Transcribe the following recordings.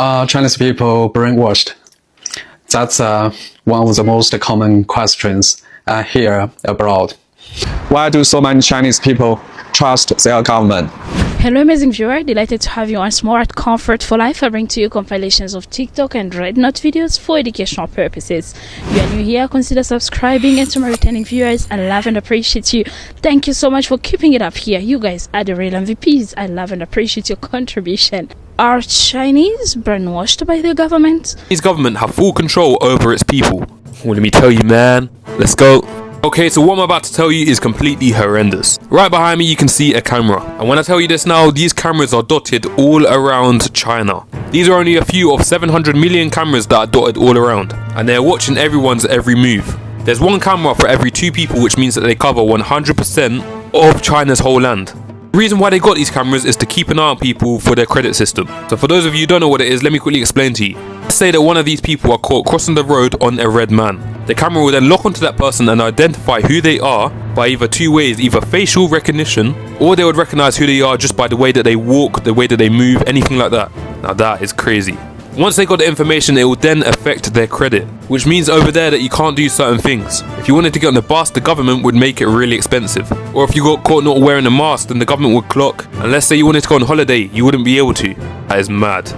Are Chinese people brainwashed? That's one of the most common questions I hear abroad. Why do so many Chinese people trust their government? Hello amazing viewer, delighted to have you once more at Comfort for Life. I bring to you compilations of TikTok and Red Note videos for educational purposes. If you are new here, consider subscribing, and to my returning viewers, I love and appreciate you. Thank you so much for keeping it up here. You guys are the real MVPs. I love and appreciate your contribution. Are Chinese brainwashed by the government? Chinese government have full control over its people. Well, let me tell you, man. Let's go. Okay, so what I'm about to tell you is completely horrendous. Right behind me you can see a camera. And when I tell you this now, these cameras are dotted all around China. These are only a few of 700 million cameras that are dotted all around. And they're watching everyone's every move. There's one camera for every 2 people, which means that they cover 100% of China's whole land. The reason why they got these cameras is to keep an eye on people for their credit system. So for those of you who don't know what it is, let me quickly explain to you. Let's say that one of these people are caught crossing the road on a red man. The camera will then lock onto that person and identify who they are by either 2 ways, either facial recognition, or they would recognize who they are just by the way that they walk, the way that they move, anything like that. Now that is crazy. Once they got the information, it will then affect their credit, which means over there that you can't do certain things. If you wanted to get on the bus, the government would make it really expensive. Or if you got caught not wearing a mask, then the government would clock. And let's say you wanted to go on holiday, you wouldn't be able to. That is mad.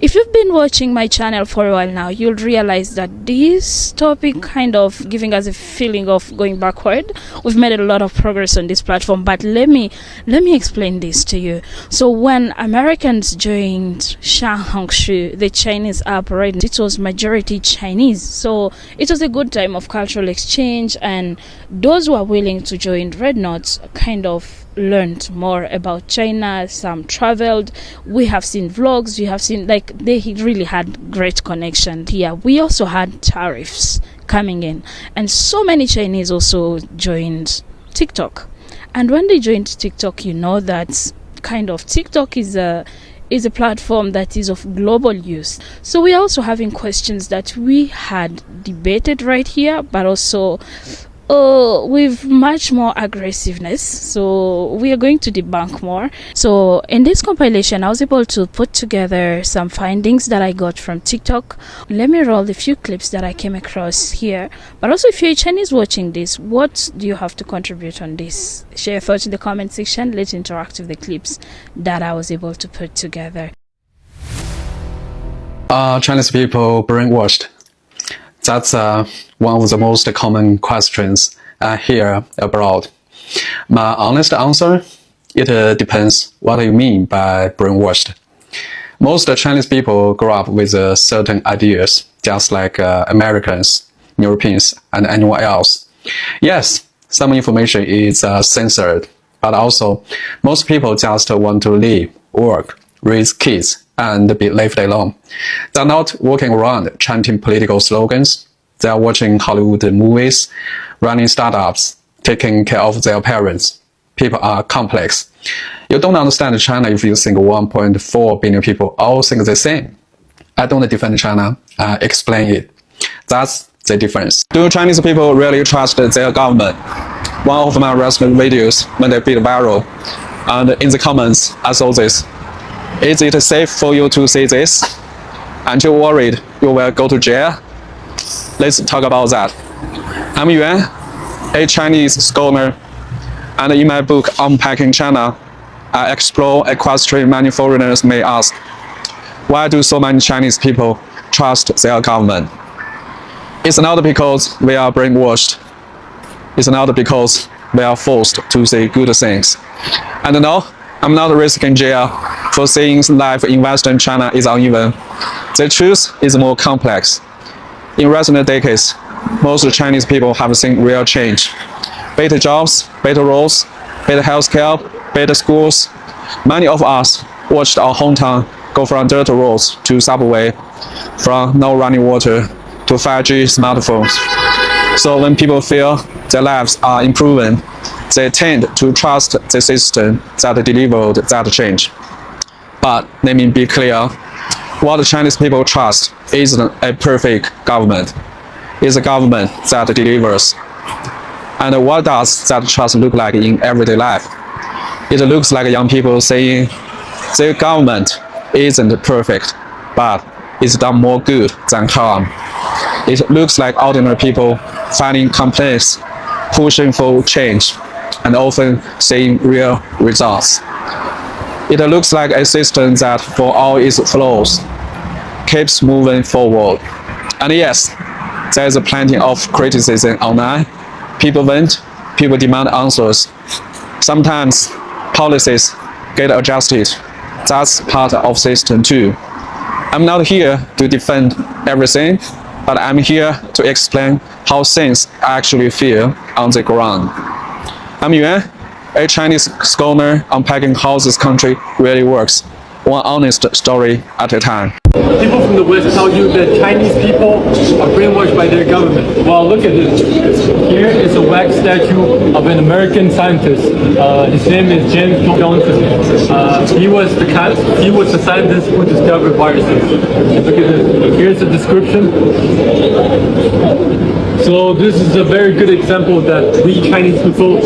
If you've been watching my channel for a while now, you'll realize that this topic kind of giving us a feeling of going backward. We've made a lot of progress on this platform, but let me explain this to you. So when Americans joined Shanghai, the Chinese uprising, it was majority Chinese. So it was a good time of cultural exchange, and those who are willing to join Red Notes kind of learned more about China. Some traveled. We have seen vlogs. We have seen, like, they really had great connection here. We also had tariffs coming in, and so many Chinese also joined TikTok. And when they joined TikTok, you know that kind of TikTok is a platform that is of global use. So we are also having questions that we had debated right here, but also with much more aggressiveness. So we are going to debunk more. So in this compilation, I was able to put together some findings that I got from TikTok. Let me roll the few clips that I came across here. But also, if you're Chinese watching this, what do you have to contribute on this? Share your thoughts in the comment section. Let's interact with the clips that I was able to put together. Are Chinese people brainwashed? That's one of the most common questions I hear abroad. My honest answer, it depends what you mean by brainwashed. Most Chinese people grow up with certain ideas, just like Americans, Europeans, and anyone else. Yes, some information is censored, but also most people just want to live, work, raise kids, and be left alone. They're not walking around chanting political slogans. They're watching Hollywood movies, running startups, taking care of their parents. People are complex. You don't understand China if you think 1.4 billion people all think the same. I don't defend China, I explain it. That's the difference. Do Chinese people really trust their government? One of my recent videos went a bit viral, and in the comments I saw this. Is it safe for you to say this? Aren't you worried you will go to jail? Let's talk about that. I'm Yuan, a Chinese scholar, and in my book Unpacking China, I explore a question many foreigners may ask. Why do so many Chinese people trust their government? It's not because we are brainwashed. It's not because we are forced to say good things. And no, I'm not risking jail for saying life in Western China is uneven. The truth is more complex. In recent decades, most Chinese people have seen real change. Better jobs, better roads, better healthcare, better schools. Many of us watched our hometown go from dirt roads to subway, from no running water to 5G smartphones. So when people feel their lives are improving, they tend to trust the system that delivered that change. But let me be clear, what the Chinese people trust isn't a perfect government. It's a government that delivers. And what does that trust look like in everyday life? It looks like young people saying, their government isn't perfect, but is done more good than harm. It looks like ordinary people filing complaints, pushing for change, and often seeing real results. It looks like a system that, for all its flaws, keeps moving forward. And yes, there is plenty of criticism online. People vent, people demand answers. Sometimes policies get adjusted. That's part of system too. I'm not here to defend everything, but I'm here to explain how things actually feel on the ground. I'm Yuan, a Chinese scholar unpacking how this country really works, one honest story at a time. People from the West tell you that Chinese people are brainwashed by their government. Well, look at this. Here is a wax statue of an American scientist. His name is James Johnson. He was the scientist who discovered viruses. Look at this. Here's the description. So this is a very good example that we Chinese people,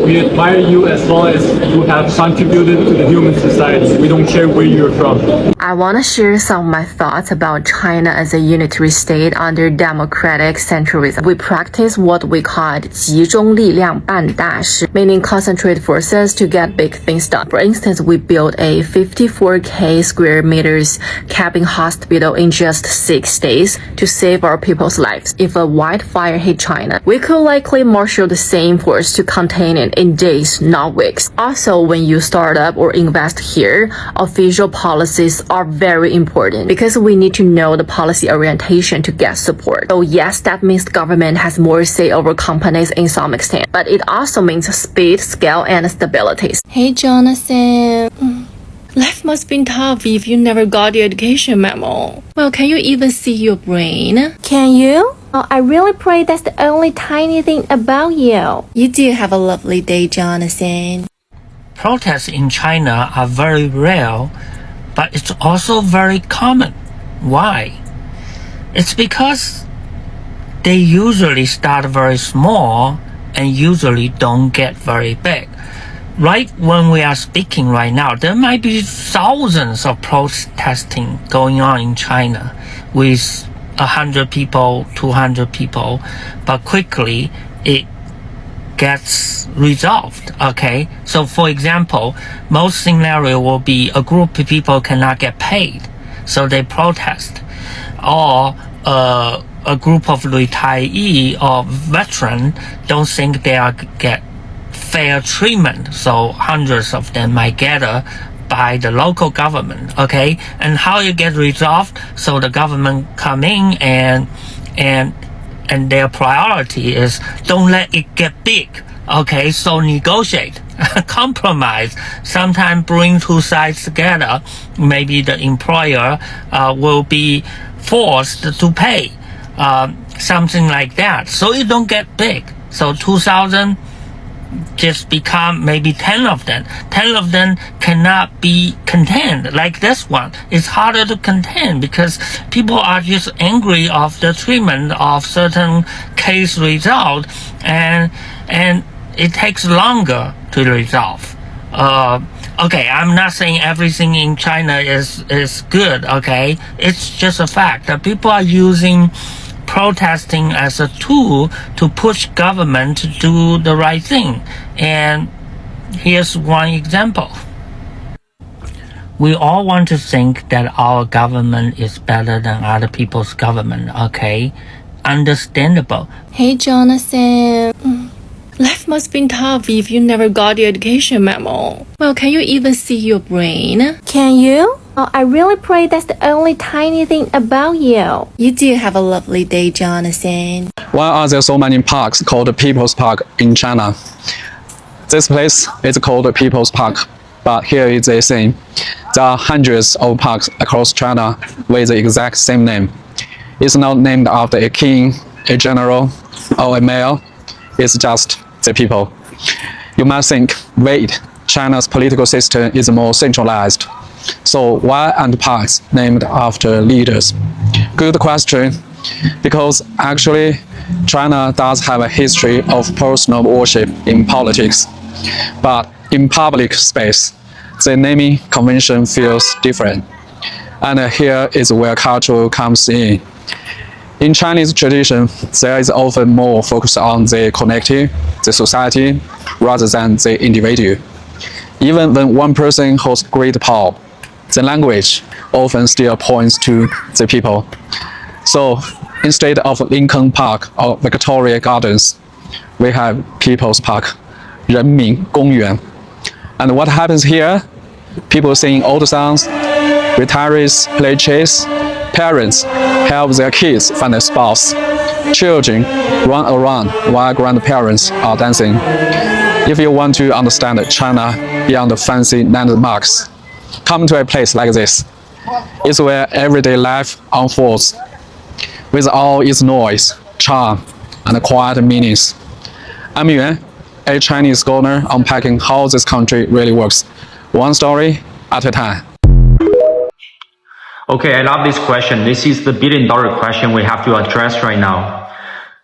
we admire you as long as you have contributed to the human society. We don't care where you're from. I want to share some of my thoughts about China as a unitary state under democratic centralism. We practice what we call 集中力量办大事, meaning concentrate forces to get big things done. For instance, we built a 54k square meters cabin hospital in just 6 days to save our people's lives. If a wildfire hit China, we could likely marshal the same force to contain it in days, not weeks. Also, when you start up or invest here, official policies are very important because we need to know the policy orientation to get support. So yes, that means the government has more say over companies in some extent, but it also means speed, scale, and stability. Hey Jonathan, life must be tough if you never got the education memo. Well, can you even see your brain? Can you? Oh, I really pray that's the only tiny thing about you. You do have a lovely day, Jonathan. Protests in China are very rare, but it's also very common. Why? It's because they usually start very small and usually don't get very big. Right when we are speaking right now, there might be thousands of protesting going on in China with 100 people, 200 people, but quickly it gets resolved. Okay, so for example, most scenario will be a group of people cannot get paid, so they protest, or a group of retiree or veteran don't think they are get fair treatment, so hundreds of them might gather by the local government. Okay, and how it gets resolved? So the government come in and their priority is don't let it get big. Okay, so negotiate, compromise, sometimes bring two sides together. Maybe the employer will be forced to pay, something like that, so it don't get big. So 2,000 just become maybe 10 of them. 10 of them cannot be contained like this one. It's harder to contain because people are just angry of the treatment of certain case result, and it takes longer to resolve. Okay, I'm not saying everything in China is good. Okay, it's just a fact that people are using protesting as a tool to push government to do the right thing. And here's one example. We all want to think that our government is better than other people's government. Okay, understandable. Hey Jonathan, life must be tough if you never got the education memo. Well, can you even see your brain? Can you? Oh, I really pray that's the only tiny thing about you. You do have a lovely day, Jonathan. Why are there so many parks called People's Park in China? This place is called People's Park, but here is the thing. There are hundreds of parks across China with the exact same name. It's not named after a king, a general, or a mayor. It's just the people. You might think, wait, China's political system is more centralized. So why aren't parks named after leaders? Good question, because actually China does have a history of personal worship in politics. But in public space, the naming convention feels different. And here is where culture comes in. In Chinese tradition, there is often more focus on the collective, the society, rather than the individual. Even when one person holds great power, the language often still points to the people. So instead of Lincoln Park or Victoria Gardens, we have People's Park, 人民公园. And what happens here? People sing old songs, retirees play chess, parents help their kids find a spouse, children run around while grandparents are dancing. If you want to understand China beyond the fancy landmarks, come to a place like this. It's where everyday life unfolds, with all its noise, charm, and quiet meanings. I'm Yuan, a Chinese scholar unpacking how this country really works, one story at a time. Okay, I love this question. This is the billion-dollar question we have to address right now.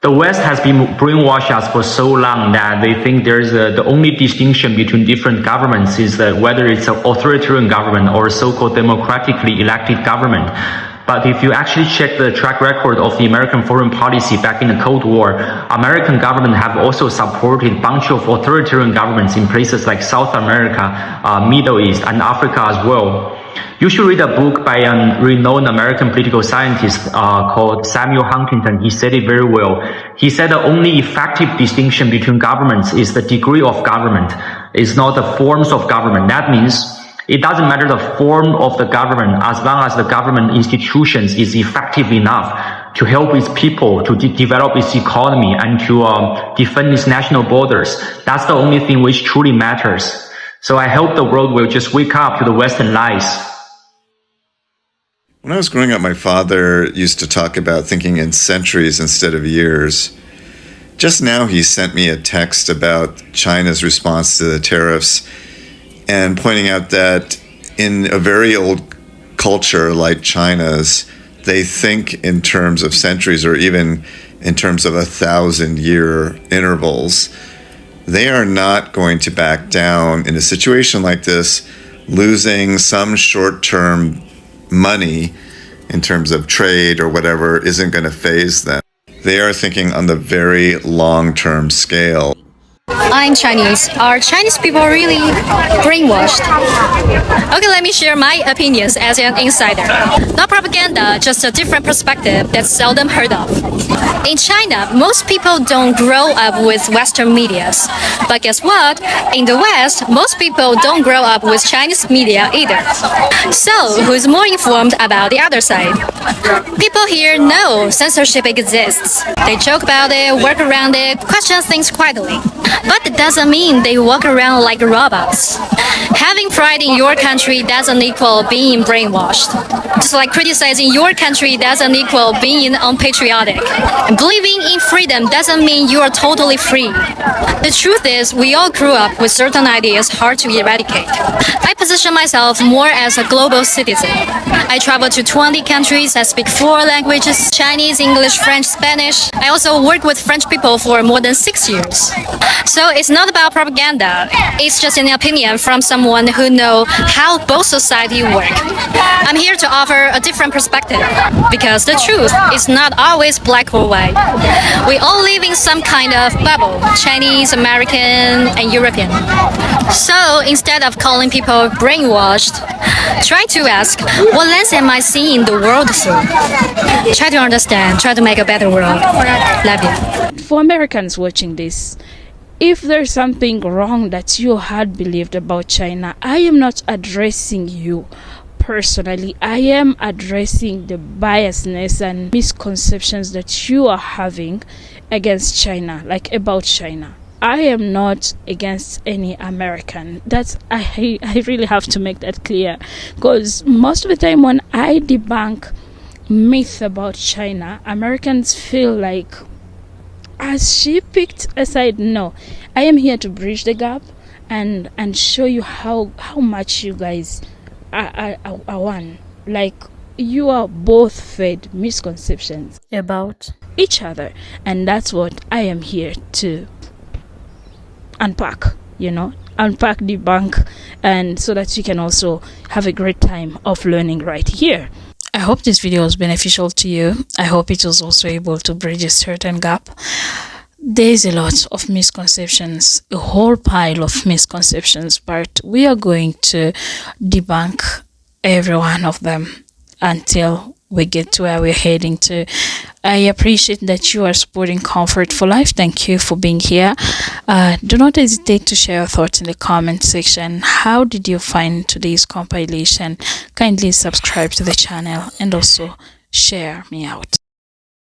The West has been brainwashed us for so long that they think there's the only distinction between different governments is that whether it's an authoritarian government or a so-called democratically elected government. But if you actually check the track record of the American foreign policy back in the Cold War, American government have also supported a bunch of authoritarian governments in places like South America, Middle East, and Africa as well. You should read a book by a renowned American political scientist called Samuel Huntington. He said it very well. He said the only effective distinction between governments is the degree of government. It's not the forms of government. That means it doesn't matter the form of the government as long as the government institutions is effective enough to help its people to develop its economy and to defend its national borders. That's the only thing which truly matters. So I hope the world will just wake up to the Western lies. When I was growing up, my father used to talk about thinking in centuries instead of years. Just now, he sent me a text about China's response to the tariffs and pointing out that in a very old culture like China's, they think in terms of centuries or even in terms of 1,000-year intervals. They are not going to back down in a situation like this, losing some short-term money in terms of trade or whatever isn't going to faze them. They are thinking on the very long-term scale. I'm Chinese. Are Chinese people really brainwashed? Okay, let me share my opinions as an insider. Not propaganda, just a different perspective that's seldom heard of. In China, most people don't grow up with Western medias. But guess what? In the West, most people don't grow up with Chinese media either. So, who's more informed about the other side? People here know censorship exists. They joke about it, work around it, question things quietly. But it doesn't mean they walk around like robots. Having pride in your country doesn't equal being brainwashed. Just like criticizing your country doesn't equal being unpatriotic. Believing in freedom doesn't mean you are totally free. The truth is, we all grew up with certain ideas hard to eradicate. I position myself more as a global citizen. I travel to 20 countries. I speak 4 languages: Chinese, English, French, Spanish. I also work with French people for more than 6 years. So it's not about propaganda. It's just an opinion from someone who knows how both societies work. I'm here to offer a different perspective because the truth is not always black or white. We all live in some kind of bubble: Chinese, American, and European. So instead of calling people brainwashed, try to ask, what lens am I seeing the world through? Try to understand, try to make a better world. Love you. For Americans watching this, if there's something wrong that you had believed about China, I am not addressing you personally. I am addressing the biasness and misconceptions that you are having against China, like about China. I am not against any American. I really have to make that clear, because most of the time when I debunk myth about China, Americans feel like, has she picked a side? No, I am here to bridge the gap and show you how much you guys are one. Like, you are both fed misconceptions about each other, and that's what I am here to unpack. unpack, debunk, and so that you can also have a great time of learning right here. I hope this video was beneficial to you. I hope it was also able to bridge a certain gap. There's a lot of misconceptions, a whole pile of misconceptions, but we are going to debunk every one of them until we get to where we're heading to. I appreciate that you are supporting Comfort for Life. Thank you for being here. Do not hesitate to share your thoughts in the comment section. How did you find today's compilation? Kindly subscribe to the channel and also share me out.